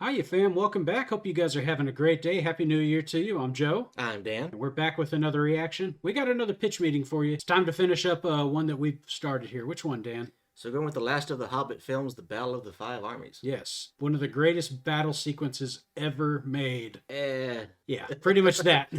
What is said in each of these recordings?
Hiya, fam. Welcome back. Hope you guys are having a great day. Happy New Year to you. I'm Joe. I'm Dan. And we're back with another reaction. We got another pitch meeting for you. It's time to finish up one that we've started here. Which one, Dan? So going with the last of the Hobbit films, The Battle of the Five Armies. Yes. One of the greatest battle sequences ever made. Eh. Yeah, pretty much that.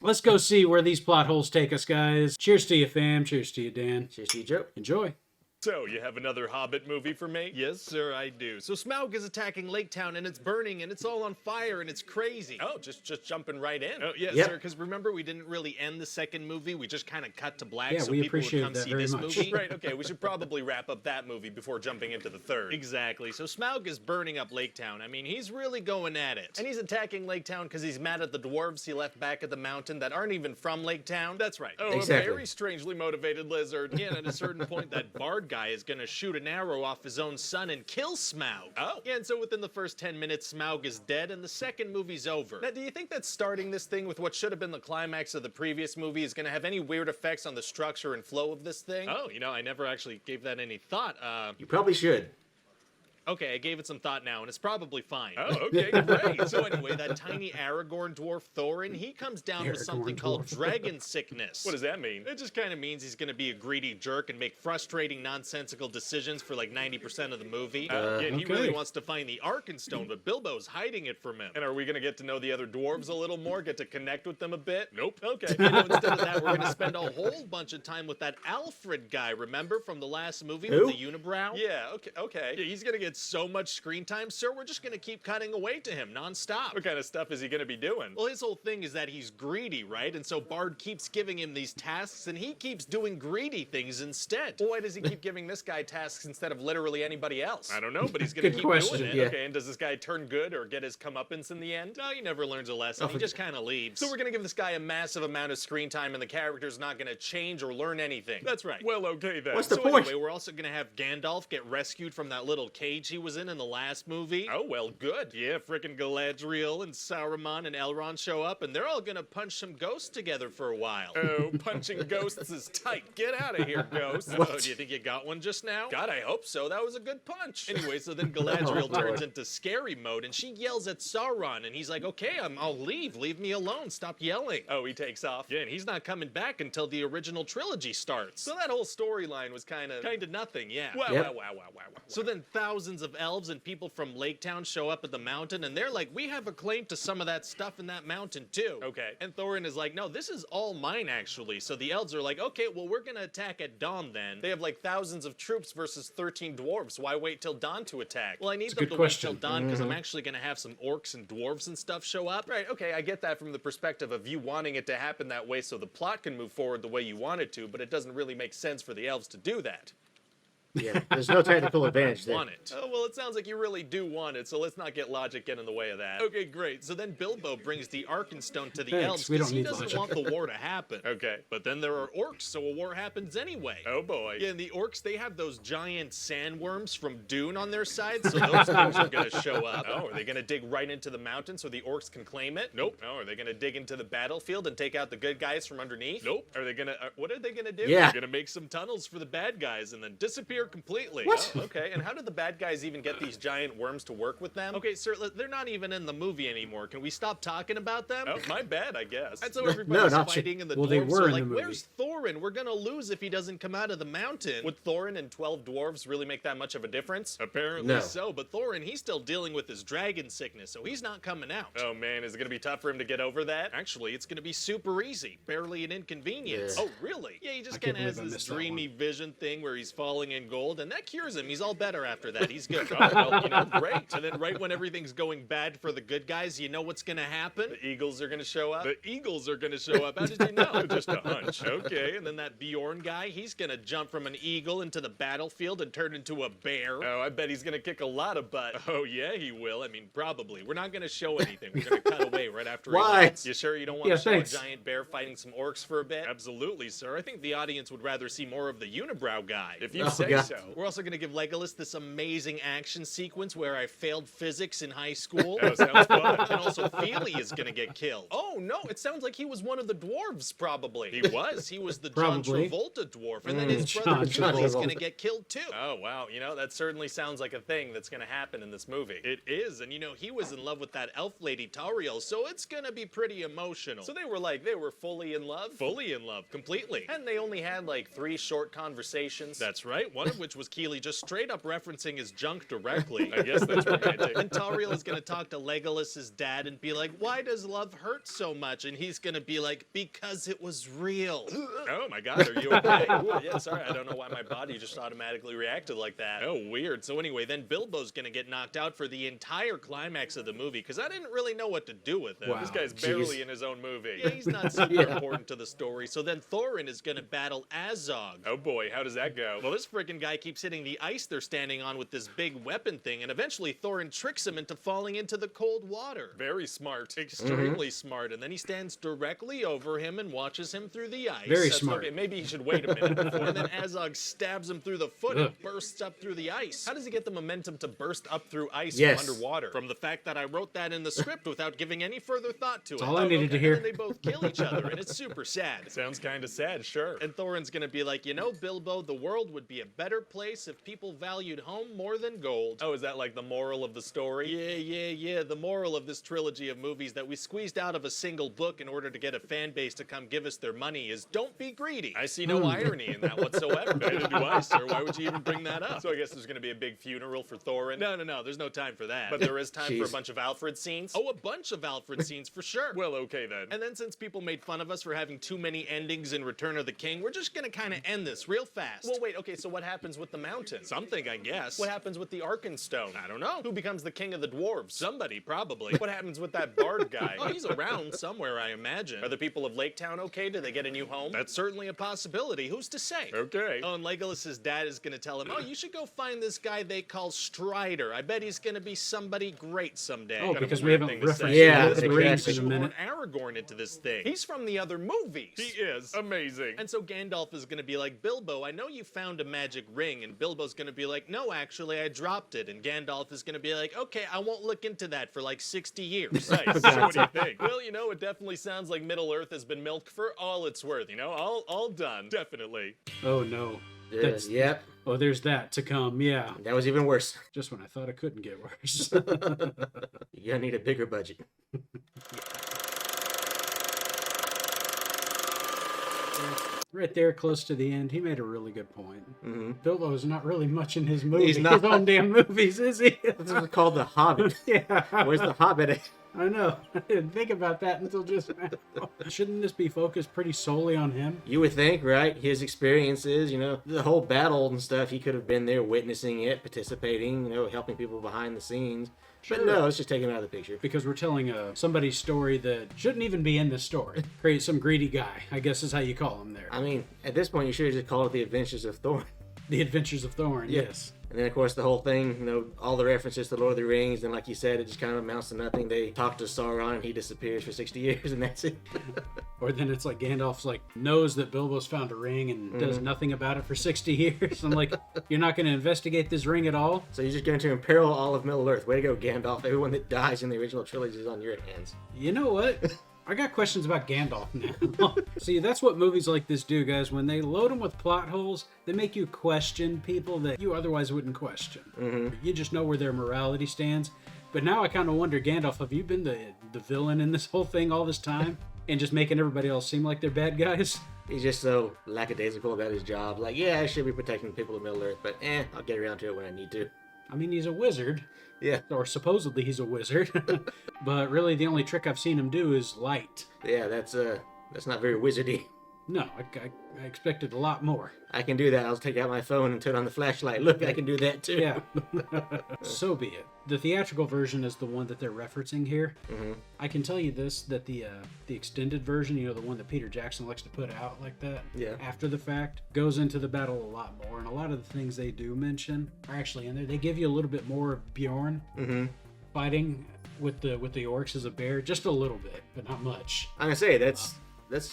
Let's go see where these plot holes take us, guys. Cheers to you, fam. Cheers to you, Dan. Cheers to you, Joe. Enjoy. So, you have another Hobbit movie for me? Yes, sir, I do. So Smaug is attacking Lake Town, and it's burning, and it's all on fire, and it's crazy. Oh, just jumping right in. Oh, yes, Yep. sir, because remember, we didn't really end the second movie. We just kind of cut to black Yeah, so we people would appreciate come that see very this much. movie. Right, okay, we should probably wrap up that movie before jumping into the third. Exactly. So Smaug is burning up Lake Town. I mean, he's really going at it. And he's attacking Lake Town because he's mad at the dwarves he left back at the mountain that aren't even from Lake Town. That's right. Oh, Exactly. a very strangely motivated lizard. Yeah, and at a certain point, that bard guy is gonna shoot an arrow off his own son and kill Smaug. Oh. Yeah, and so within the first 10 minutes, Smaug is dead, and the second movie's over. Now, do you think that starting this thing with what should have been the climax of the previous movie is gonna have any weird effects on the structure and flow of this thing? Oh, you know, I never actually gave that any thought. You probably should. Okay, I gave it some thought now, and it's probably fine. Oh, okay, great. So anyway, that tiny Aragorn dwarf Thorin, he comes down with something Aragorn called dwarf. dragon sickness. What does that mean? It just kind of means he's going to be a greedy jerk and make frustrating, nonsensical decisions for like 90% of the movie. Uh, yeah, and he okay. really wants to find the Arkenstone, but Bilbo's hiding it from him. And are we gonna get to know the other dwarves a little more? Get to connect with them a bit? Nope. Okay. You know, instead of that, we're going to spend a whole bunch of time with that Alfred guy, remember, from the last movie Who? with the unibrow? Yeah, okay. Yeah, he's going to get so much screen time, sir, we're just going to keep cutting away to him nonstop. What kind of stuff is he gonna be doing? Well, his whole thing is that he's greedy, right? And so Bard keeps giving him these tasks, and he keeps doing greedy things instead. Well, why does he keep giving this guy tasks instead of literally anybody else? I don't know, but he's gonna Good keep question, doing it. yeah. Okay, and does this guy turn good or get his comeuppance in the end? No, he never learns a lesson. He just kind of leaves. So we're gonna give this guy a massive amount of screen time and the character's not gonna change or learn anything. That's right. Well, okay then. What's the So point? anyway, we're also gonna have Gandalf get rescued from that little cage he was in the last movie. Oh, well, good. Yeah, frickin' Galadriel and Saruman and Elrond show up, and they're all gonna punch some ghosts together for a while. Oh, punching ghosts is tight. Get out of here, ghost. Oh, do you think you got one just now? God, I hope so. That was a good punch. Anyway, so then Galadriel Oh, turns Lord. into scary mode, and she yells at Sauron, and he's like, okay, I'll leave. Leave me alone. Stop yelling. Oh, he takes off. Yeah, and he's not coming back until the original trilogy starts. So that whole storyline was kind of... Kind of nothing, yeah. Wow, Yep. wow. So then thousands of elves and people from Lake Town show up at the mountain, and they're like, we have a claim to some of that stuff in that mountain, too. Okay. And Thorin is like, no, this is all mine, actually. So the elves are like, okay, well, we're gonna attack at dawn then. They have like thousands of troops versus 13 dwarves. Why wait till dawn to attack? Well, I need a them good to question. wait till dawn because I'm actually gonna have some orcs and dwarves and stuff show up. Right, okay, I get that from the perspective of you wanting it to happen that way so the plot can move forward the way you want it to, but it doesn't really make sense for the elves to do that. Yeah, there's no technical advantage there. Want it. Oh, well, it sounds like you really do want it, so let's not get logic get in the way of that. Okay, great. So then Bilbo brings the Arkenstone to the Thanks, elves we because don't he need doesn't logic. want the war to happen. Okay. But then there are orcs, so a war happens anyway. Oh, boy. Yeah, and the orcs, they have those giant sandworms from Dune on their side, so those things are gonna show up. Oh, are they gonna dig right into the mountain so the orcs can claim it? Nope. Oh, are they gonna dig into the battlefield and take out the good guys from underneath? Nope. Are they gonna, what are they gonna do? Yeah. They're gonna make some tunnels for the bad guys and then disappear completely. What? Oh, okay, and how did the bad guys even get these giant worms to work with them? Okay, sir, they're not even in the movie anymore. Can we stop talking about them? Oh, my bad, I guess. And so No, everybody's not you. fighting, and the Well, they dwarves were are in like, the movie. where's Thorin? We're gonna lose if he doesn't come out of the mountain. Would Thorin and 12 dwarves really make that much of a difference? Apparently No. so, but Thorin, he's still dealing with his dragon sickness, so he's not coming out. Oh man, is it gonna be tough for him to get over that? Actually, it's gonna be super easy, barely an inconvenience. Yeah. Oh, really? Yeah, he just I can't kind of has believe I this missed that dreamy one. vision thing where he's falling in gold, and that cures him. He's all better after that. He's good. Oh, well, you know, great. And then right when everything's going bad for the good guys, you know what's gonna happen? The Eagles are gonna show up? The Eagles are gonna show up. How did you know? Just a hunch. Okay, and then that Bjorn guy, he's gonna jump from an eagle into the battlefield and turn into a bear. Oh, I bet he's gonna kick a lot of butt. Oh yeah, he will. I mean, probably. We're not gonna show anything. We're gonna cut away right after. Why? He lands. You sure you don't want Yeah, to show thanks. a giant bear fighting some orcs for a bit? Absolutely, sir. I think the audience would rather see more of the unibrow guy. If you Oh, say God. so. We're also going to give Legolas this amazing action sequence where I failed physics in high school. Oh, sounds fun. And also Feely is going to get killed. Oh, no, it sounds like he was one of the dwarves, probably. He was. He was the John Probably. Travolta dwarf. And then his brother John Billy's Travolta. going to get killed, too. Oh, wow. You know, that certainly sounds like a thing that's going to happen in this movie. It is, and you know, he was in love with that elf lady Tauriel, so it's gonna be pretty emotional. So they were fully in love? Fully in love, completely. And they only had like 3 short conversations? That's right, one of which was Keely just straight up referencing his junk directly. I guess that's romantic. And Tauriel is gonna talk to Legolas's dad and be like, why does love hurt so much? And he's gonna be like, because it was real. Oh my god, are you okay? Ooh, yeah, sorry, I don't know why my body just automatically reacted like that. Oh, weird. So anyway, then Bilbo's gonna get knocked out for the entire climax of the movie, because I didn't really know what to do with him. Wow. This guy's barely in his own movie. Yeah, he's not super important to the story. So then Thorin is gonna battle Azog. Oh boy, how does that go? Well, this freaking guy keeps hitting the ice they're standing on with this big weapon thing, and eventually Thorin tricks him into falling into the cold water. Very smart. Extremely smart, and then he stands directly over him and watches him through the ice. Very That's smart. Okay, maybe he should wait a minute before. And then Azog stabs him through the foot Ugh. and bursts up through the ice. How does he get the momentum to burst up through ice Yes. from underwater? From the fact that I wrote that in the script without giving any further thought to it. all I needed to hear. And then they both kill each other, and it's super sad. Sounds kind of sad, sure. And Thorin's gonna be like, you know, Bilbo, the world would be a better place if people valued home more than gold. Oh, is that like the moral of the story? Yeah. The moral of this trilogy of movies that we squeezed out of a single book in order to get a fan base to come give us their money is don't be greedy. I see no irony in that whatsoever. Neither do I, sir. Why would you even bring that up? So I guess there's going to be a big funeral for Thorin. No, there's no time for that. But there is time for a Jeez. bunch of Alfred scenes. Oh, a bunch of Alfred scenes for sure. Well, okay then. And then since people made fun of us for having too many endings in Return of the King, we're just gonna kind of end this real fast. Well, wait, okay, so what happens with the mountain? Something, I guess. What happens with the Arkenstone? I don't know. Who becomes the king of the dwarves? Somebody, probably. What happens with that bard guy? Oh, he's around somewhere, I imagine. Are the people of Lake Town okay? Do they get a new home? That's certainly a possibility. Who's to say? Okay. Oh, and Legolas's dad is gonna tell him, oh, you should go find this guy they call Strider. I bet he's gonna be somebody great someday. Oh, Kind of because a we weird haven't thing to referenced say. Yeah, Lord of the Rings exactly. in a minute. Aragorn into this thing. He's from the other movies. He is. Amazing. And so Gandalf is going to be like, Bilbo, I know you found a magic ring. And Bilbo's going to be like, no, actually, I dropped it. And Gandalf is going to be like, okay, I won't look into that for like 60 years. Nice. So what do you think? Well, you know, it definitely sounds like Middle Earth has been milked for all it's worth. You know, all done. Definitely. Oh no. That's- Yep. Oh, there's that to come. Yeah. That was even worse. Just when I thought it couldn't get worse. You're gonna need a bigger budget. Right there, close to the end, he made a really good point. Mm-hmm. Bilbo's not really much in his movies. He's not. His own damn movies, is he? This is called The Hobbit. Yeah. Where's The Hobbit at? I know. I didn't think about that until just now. Shouldn't this be focused pretty solely on him? You would think, right? His experiences, you know, the whole battle and stuff, he could have been there witnessing it, participating, you know, helping people behind the scenes. But no, let's just take him out of the picture. Because we're telling somebody's story that shouldn't even be in the story. Create some greedy guy, I guess is how you call him there. I mean, at this point, you should have just called it The Adventures of Thorin. The Adventures of Thorin, yes. And then, of course, the whole thing, you know, all the references to Lord of the Rings, and like you said, it just kind of amounts to nothing. They talk to Sauron, and he disappears for 60 years, and that's it. Or then it's like Gandalf's like knows that Bilbo's found a ring and does nothing about it for 60 years. I'm like, you're not going to investigate this ring at all? So you're just going to imperil all of Middle Earth. Way to go, Gandalf. Everyone that dies in the original trilogy is on your hands. You know what? I got questions about Gandalf now. See, that's what movies like this do, guys. When they load them with plot holes, they make you question people that you otherwise wouldn't question. You just know where their morality stands. But now I kind of wonder, Gandalf, have you been the villain in this whole thing all this time? And just making everybody else seem like they're bad guys? He's just so lackadaisical about his job. Like, yeah, I should be protecting the people of Middle Earth, but I'll get around to it when I need to. I mean, he's a wizard. Yeah. Or supposedly he's a wizard. But really the only trick I've seen him do is light. Yeah, that's not very wizardy. No, I expected a lot more. I can do that. I'll take out my phone and turn on the flashlight. Look, I can do that too. Yeah. So be it. The theatrical version is the one that they're referencing here. I can tell you this, that the extended version, you know, the one that Peter Jackson likes to put out like that, Yeah. after the fact, goes into the battle a lot more. And a lot of the things they do mention are actually in there. They give you a little bit more of Bjorn fighting with the orcs as a bear. Just a little bit, but not much. I'm gonna say that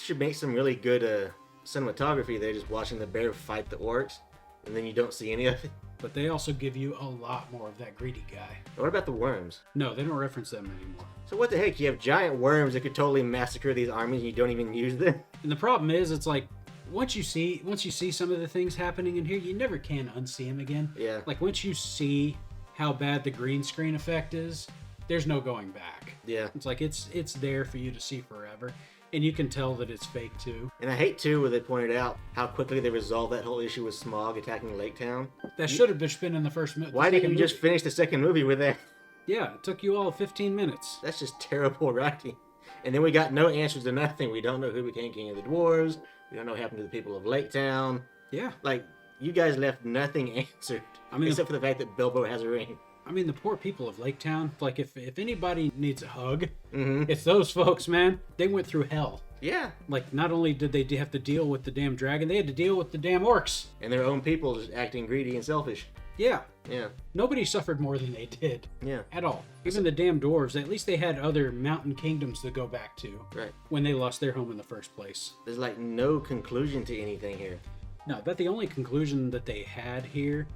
should make some really good cinematography there. Just watching the bear fight the orcs. and then you don't see any of it. But they also give you a lot more of that greedy guy. What about the worms? No, they don't reference them anymore. So what the heck? You have giant worms that could totally massacre these armies and you don't even use them? And the problem is, it's like, once you see some of the things happening in here, you never can unsee them again. Yeah. Like, once you see how bad the green screen effect is, there's no going back. Yeah. It's like, it's there for you to see forever. And you can tell that it's fake, too. And I hate, too, where they pointed out how quickly they resolved that whole issue with smog attacking Lake Town. That should have been in the first movie. Why didn't you just finish the second movie with that? Yeah, it took you all 15 minutes. That's just terrible writing. And then we got no answers to nothing. We don't know who became King of the Dwarves. We don't know what happened to the people of Lake Town. Yeah. Like, you guys left nothing answered. I mean, except for the fact that Bilbo has a ring. I mean, the poor people of Lake Town, like, if anybody needs a hug, Mm-hmm. it's those folks, man. They went through hell. Yeah. Like, not only did they have to deal with the damn dragon, they had to deal with the damn orcs. And their own people just acting greedy and selfish. Yeah. Yeah. Nobody suffered more than they did. Yeah. At all. Even the damn dwarves, at least they had other mountain kingdoms to go back to. Right. When they lost their home in the first place. There's like no conclusion to anything here. No, but the only conclusion that they had here,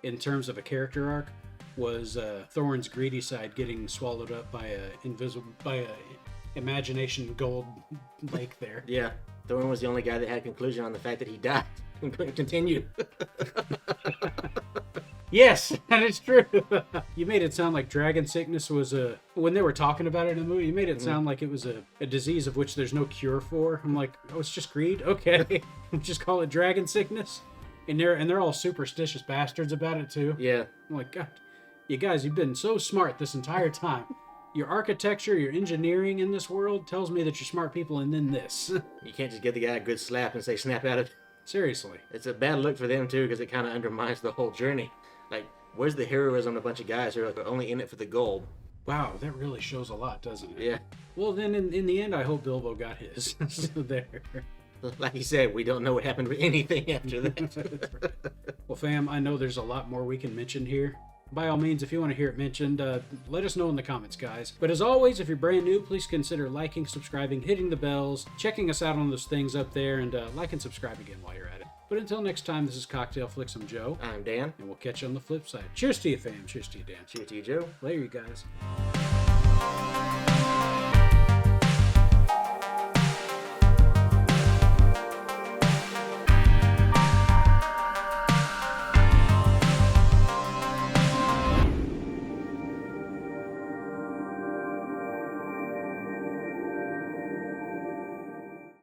in terms of a character arc, was Thorin's greedy side getting swallowed up by a imagination gold lake there. Yeah. Thorin was the only guy that had a conclusion on the fact that he died and couldn't continue. Yes, that is true. You made it sound like dragon sickness was when they were talking about it in the movie, you made it sound like it was a disease of which there's no cure for. I'm like, oh, it's just greed? Okay. Just call it dragon sickness? And they're all superstitious bastards about it too. Yeah. I'm like, God, you guys, you've been so smart this entire time. Your architecture, your engineering in this world tells me that you're smart people, and then this. You can't just give the guy a good slap and say snap out of it. Seriously. It's a bad look for them too because it kind of undermines the whole journey. Like, where's the heroism of a bunch of guys who are only in it for the gold? Wow, that really shows a lot, doesn't it? Yeah. Well, then in the end, I hope Bilbo got his. So there. Like you said, we don't know what happened with anything after that. Well, fam, I know there's a lot more we can mention here. By all means, if you want to hear it mentioned, let us know in the comments, guys. But as always, if you're brand new, please consider liking, subscribing, hitting the bells, checking us out on those things up there, and like and subscribe again while you're at it. But until next time, this is Cocktail Flicks. I'm Joe. I'm Dan. And we'll catch you on the flip side. Cheers to you, fam. Cheers to you, Dan. Cheers to you, Joe. Later, you guys.